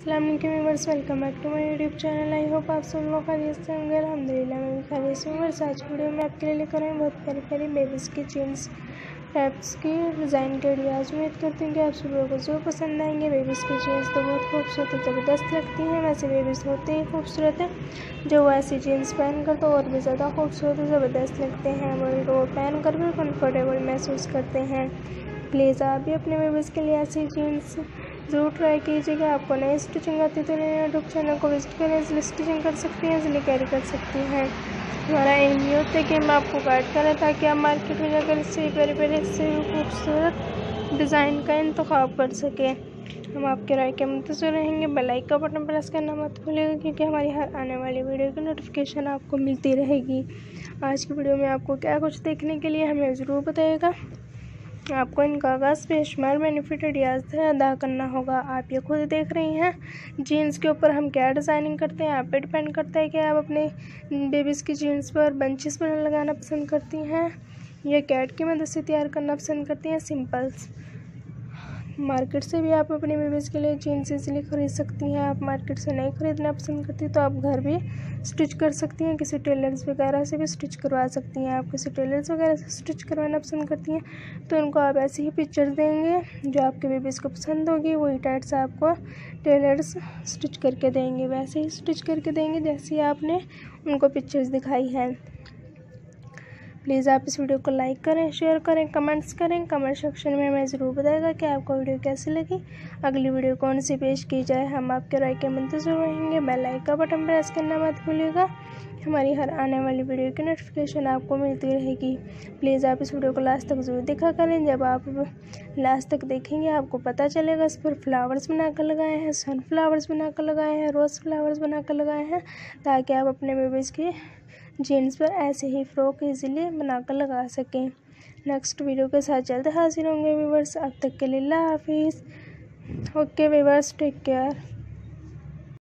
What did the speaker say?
अस्सलाम वालेकुम viewers, welcome back to my YouTube channel. I hope आप सब लोग खैरियत से होंगे। अल्हम्दुलिल्लाह मैं भी खैरियत से हूँ। व्यूअर्स, आज की वीडियो में आपके लिए लेकर आए बहुत प्यारी प्यारी बेबीज़ की जीन्स टॉप्स की डिज़ाइन के लिए। आज उम्मीद करती हूँ कि आप सब लोगों को जो पसंद आएंगे। बेबीज़ की जीन्स तो बहुत खूबसूरत और ज़बरदस्त लगती हैं। वैसे बेबीज़ होते ही खूबसूरत है, जो वो ऐसी जीन्स पहन कर तो और भी ज़्यादा खूबसूरत और ज़बरदस्त लगते हैं। वो पहन कर भी कंफर्टेबल महसूस करते हैं। प्लीज़ आप भी अपने बेबीज़ के लिए ऐसी जीन्स ज़रूर ट्राई कीजिएगा। आपको नई स्टिचिंग आती तो नए यूट्यूब चैनल को विजिट करें, इसलिए स्टिचिंग कर सकती हैं, इसलिए कैरी कर सकती हैं। हमारा एम ये होता है कि हम आपको गाइड करें ताकि आप मार्केट में जाकर इससे प्यारे प्यारे से खूबसूरत डिज़ाइन का इंतखाब कर सकें। हम आपके राय के मुंतज़िर रहेंगे। बेल आइकन का बटन प्रेस करना मत भूलिएगा, क्योंकि हमारी हर आने वाली वीडियो की नोटिफिकेशन आपको मिलती रहेगी। आज की वीडियो में आपको क्या कुछ देखने के लिए हमें ज़रूर बताइएगा। आपको इनका आगाज़ बेशुमार बेनिफिटेड रियाज अदा करना होगा। आप ये खुद देख रही हैं जीन्स के ऊपर हम क्या डिज़ाइनिंग करते हैं। आप पे डिपेंड करता है कि आप अपने बेबीज़ की जीन्स पर बंचेस पर लगाना पसंद करती हैं या कैट की मदद से तैयार करना पसंद करती हैं सिंपल्स। मार्केट से भी आप अपने बेबीज़ के लिए जीन्स इजीली खरीद सकती हैं। आप मार्केट से नहीं खरीदना पसंद करती तो आप घर भी स्टिच कर सकती हैं। किसी टेलर्स वगैरह से भी स्टिच करवा सकती हैं। आप किसी टेलर्स वगैरह से स्टिच करवाना पसंद करती हैं तो उनको आप ऐसी ही पिक्चर्स देंगे जो आपके बेबीज़ को पसंद होगी। वही टाइट्स आपको टेलर्स स्टिच करके देंगे, वैसे ही स्टिच करके देंगे जैसे आपने उनको पिक्चर्स दिखाई है। प्लीज़ आप इस वीडियो को लाइक करें, शेयर करें, कमेंट्स करें। कमेंट सेक्शन में हमें ज़रूर बताएगा कि आपको वीडियो कैसी लगी, अगली वीडियो कौन सी पेश की जाए। हम आपके राय के मुंतज़िर रहेंगे। बेल आइकन का बटन प्रेस करना मत भूलिएगा। हमारी हर आने वाली वीडियो की नोटिफिकेशन आपको मिलती रहेगी। प्लीज़ आप इस वीडियो को लास्ट तक ज़रूर देखा करें। जब आप लास्ट तक देखेंगे आपको पता चलेगा इस पर फ्लावर्स बनाकर लगाए हैं, सनफ्लावर्स बनाकर लगाए हैं, रोज़ फ्लावर्स बनाकर लगाए हैं, ताकि आप अपने बेबीज़ की जीन्स पर ऐसे ही फ्रॉक इजीली बनाकर लगा सकें। नेक्स्ट वीडियो के साथ जल्द हाजिर होंगे व्यूअर्स। अब तक के लिए अल्लाह हाफिज़। Okay viewers, take care.